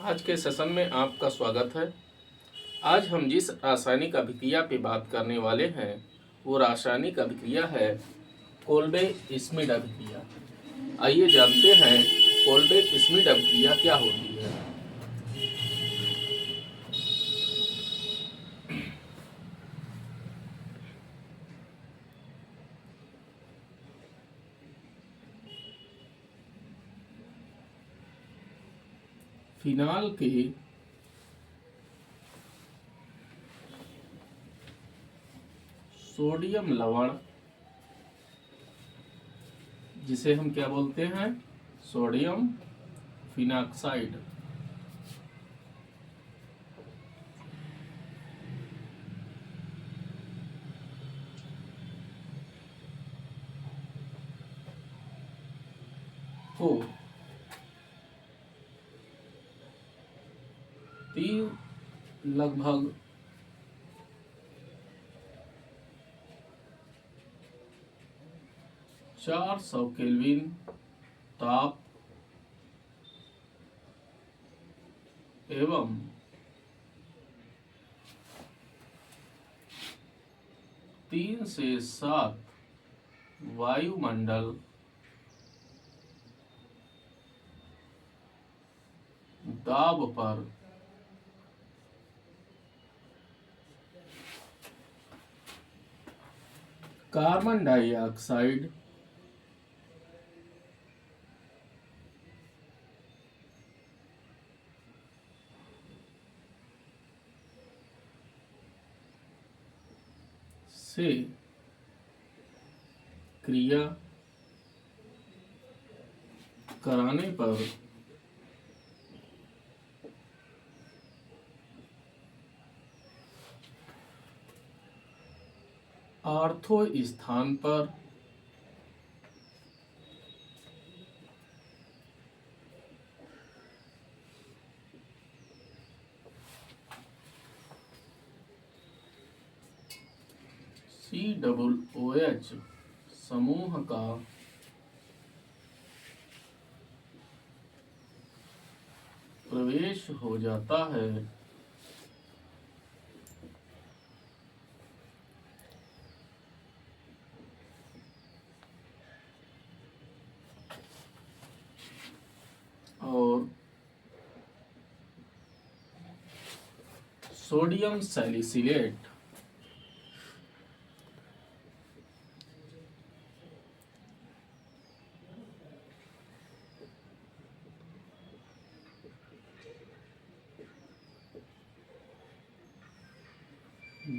आज के सेशन में आपका स्वागत है। आज हम जिस रासायनिक अभिक्रिया पे बात करने वाले हैं वो रासायनिक अभिक्रिया है कोल्बे श्मिट अभिक्रिया। आइए जानते हैं कोल्बे श्मिट अभिक्रिया क्या होती है। फिनाल के सोडियम लवण, जिसे हम क्या बोलते हैं, सोडियम फिनॉक्साइड, को 400 केल्विन ताप एवं 3 से 7 वायुमंडल दाब पर कार्बन डाइऑक्साइड से क्रिया कराने पर आर्थो स्थान पर COOH समूह का प्रवेश हो जाता है और सोडियम सैलिसिलेट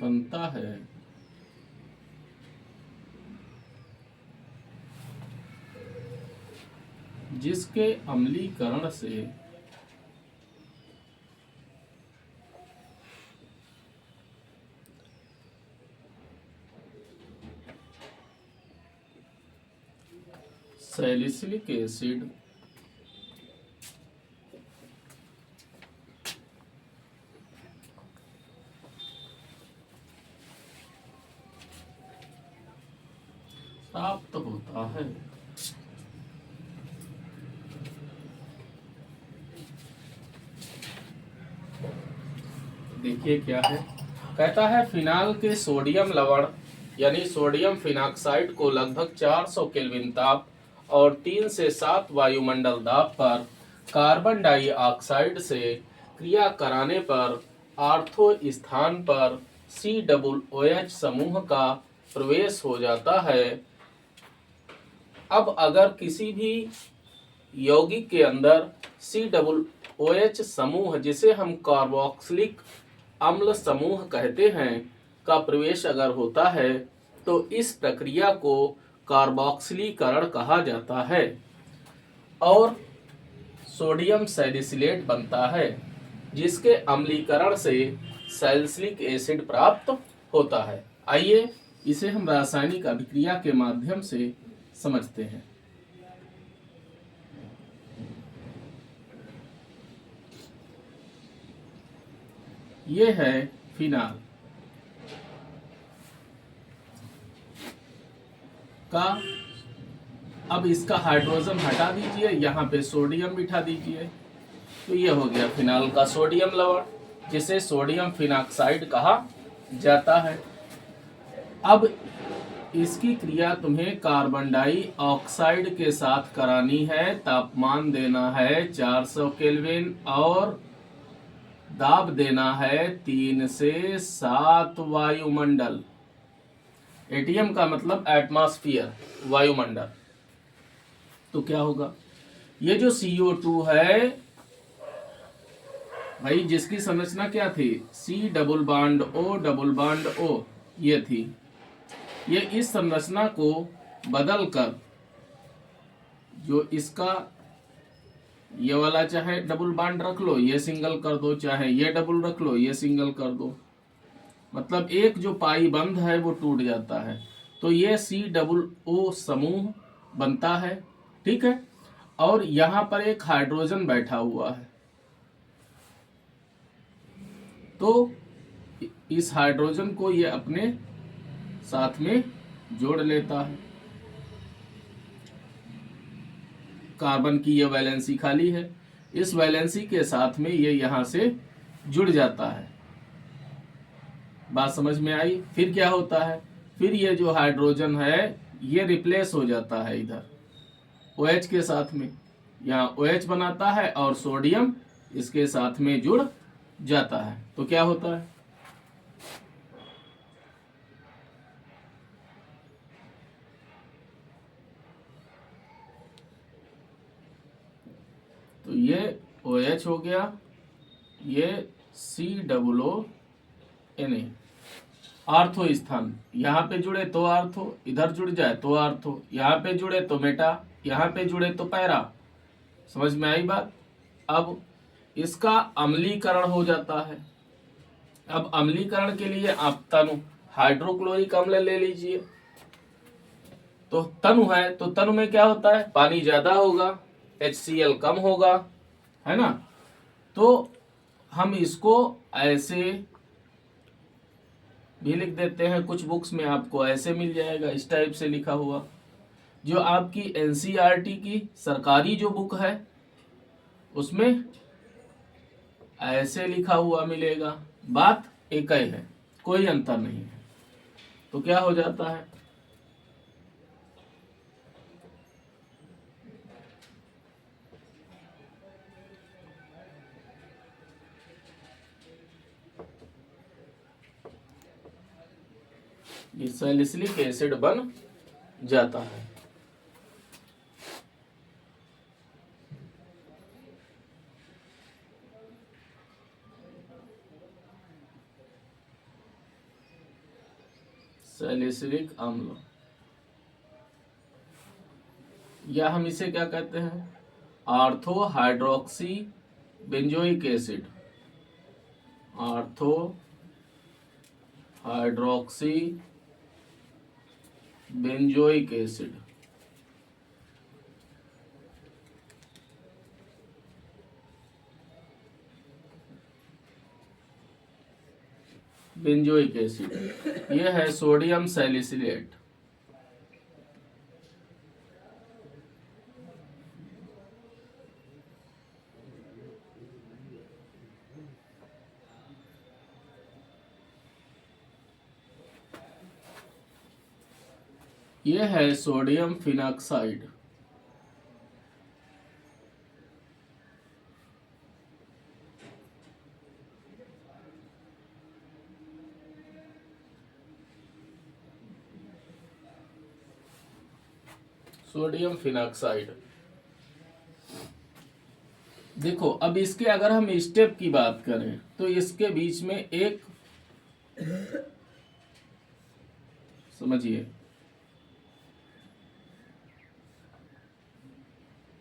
बनता है, जिसके अम्लीकरण से सैलिसिलिक एसिड प्राप्त होता है। देखिए क्या है, कहता है फिनाल के सोडियम लवण यानी सोडियम फिनॉक्साइड को लगभग 400 केल्विन ताप और 3 से 7 वायुमंडल दाब पर कार्बन डाइऑक्साइड से क्रिया कराने पर आर्थो स्थान पर COOH समूह का प्रवेश हो जाता है। अब अगर किसी भी यौगिक के अंदर COOH समूह, जिसे हम कार्बोक्सिलिक अम्ल समूह कहते हैं, का प्रवेश अगर होता है तो इस प्रक्रिया को कार्बोक्सिलीकरण कहा जाता है और सोडियम सैलिसिलेट बनता है, जिसके अम्लीकरण से सैलिसिलिक एसिड प्राप्त होता है। आइए इसे हम रासायनिक अभिक्रिया के माध्यम से समझते हैं। ये है फिनाल का। अब इसका हाइड्रोजन हटा दीजिए, यहाँ पे सोडियम बिठा दीजिए। तो ये हो गया फिनाल का सोडियम लवण, जिसे सोडियम फिनॉक्साइड कहा जाता है। अब इसकी क्रिया तुम्हें कार्बन डाइऑक्साइड के साथ करानी है। तापमान देना है 400 केल्विन और दाब देना है 3 से 7 वायुमंडल। एटीएम का मतलब एटमॉस्फेयर, वायुमंडल। तो क्या होगा, ये जो CO2 है भाई, जिसकी संरचना क्या थी, C double bond O double bond O, ये थी। ये इस संरचना को बदलकर जो इसका ये वाला, चाहे डबल बॉन्ड रख लो, ये सिंगल कर दो, चाहे ये डबल रख लो, ये सिंगल कर दो, मतलब एक जो पाई बंध है वो टूट जाता है। तो ये COO समूह बनता है, ठीक है। और यहां पर एक हाइड्रोजन बैठा हुआ है, तो इस हाइड्रोजन को ये अपने साथ में जोड़ लेता है। कार्बन की ये वैलेंसी खाली है, इस वैलेंसी के साथ में ये यहां से जुड़ जाता है। बात समझ में आई। फिर क्या होता है, फिर ये जो हाइड्रोजन है ये रिप्लेस हो जाता है इधर OH के साथ में, यहाँ OH बनाता है और सोडियम इसके साथ में जुड़ जाता है। तो क्या होता है, तो ये OH हो गया, ये COO आर्थो स्थान, यहाँ पे जुड़े तो आर्थो, इधर जुड़ जाए तो आर्थो, यहाँ पे जुड़े तो मेटा, यहाँ पे जुड़े तो पैरा। समझ में आई बात। अब इसका अम्लीकरण हो जाता है। अब अम्लीकरण के लिए आप तनु हाइड्रोक्लोरिक अम्ल ले लीजिए। तो तनु है, तो तनु में क्या होता है, पानी ज्यादा होगा, HCl कम होगा, है ना। तो हम इसको ऐसे भी लिख देते हैं, कुछ बुक्स में आपको ऐसे मिल जाएगा, इस टाइप से लिखा हुआ। जो आपकी NCERT की सरकारी जो बुक है उसमें ऐसे लिखा हुआ मिलेगा। बात एक ही है, कोई अंतर नहीं है। तो क्या हो जाता है, ये सैलिसिलिक एसिड बन जाता है। सैलिसिलिक अम्ल, या हम इसे क्या कहते हैं, ortho hydroxy benzoic acid, ortho hydroxy benzoic acid. Benzoic acid, यह है सोडियम सैलिसिलेट। यह है सोडियम फिनॉक्साइड। Sodium phenoxide. देखो अब इसके अगर हम स्टेप की बात करें तो इसके बीच में एक, समझिए,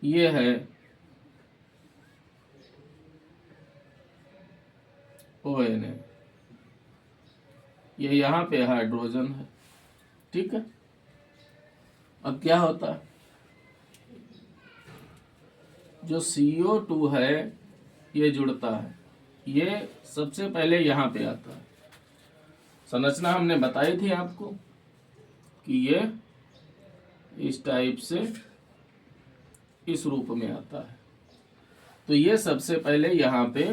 ये है ONA, ये यहाँ पे हाइड्रोजन है, ठीक है। अब क्या होता है, जो CO2 है ये जुड़ता है, ये सबसे पहले यहाँ पे आता है। संरचना हमने बताई थी आपको कि ये इस टाइप से इस रूप में आता है। तो ये सबसे पहले यहाँ पे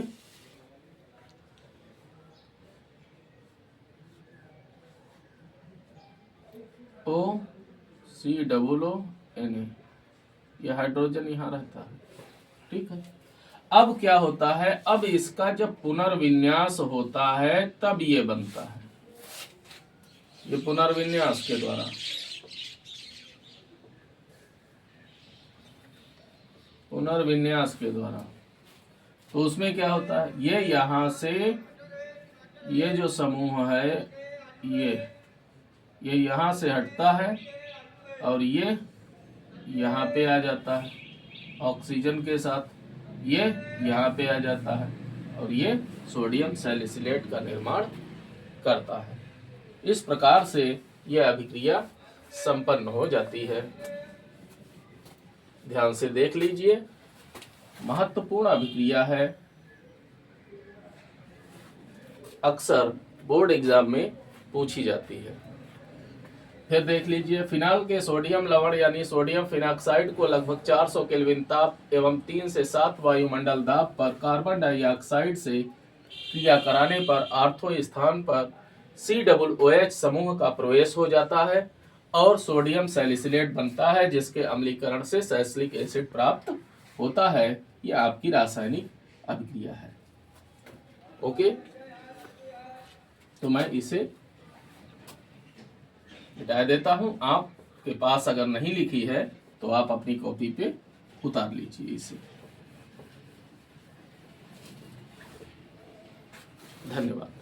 OCOONA, ये हाइड्रोजन यहाँ रहता है, ठीक है। अब क्या होता है, अब इसका जब पुनर्विन्यास होता है तब ये बनता है, ये पुनर्विन्यास के द्वारा। पुनर्विन्यास के द्वारा तो उसमें क्या होता है, ये यहां से ये जो समूह है ये यहां से हटता है और ये यहाँ पे आ जाता है ऑक्सीजन के साथ, ये यहाँ पे आ जाता है और ये सोडियम सैलिसिलेट का निर्माण करता है। इस प्रकार से यह अभिक्रिया संपन्न हो जाती है। ध्यान से देख लीजिए, महत्वपूर्ण अभिक्रिया है, अक्सर बोर्ड एग्जाम में पूछी जाती है। फिर देख लीजिए, फिनाल के सोडियम लवण यानी सोडियम फिनॉक्साइड को लगभग 400 केल्विन ताप एवं 3 से 7 वायुमंडल दाब पर कार्बन डाइऑक्साइड से क्रिया कराने पर आर्थो स्थान पर COOH समूह का प्रवेश हो जाता है और सोडियम सैलिसिलेट बनता है, जिसके अम्लीकरण से सैलिसिलिक एसिड प्राप्त होता है। यह आपकी रासायनिक अभिक्रिया है। ओके, तो मैं इसे मिटा देता हूं। आपके पास अगर नहीं लिखी है तो आप अपनी कॉपी पे उतार लीजिए इसे। धन्यवाद।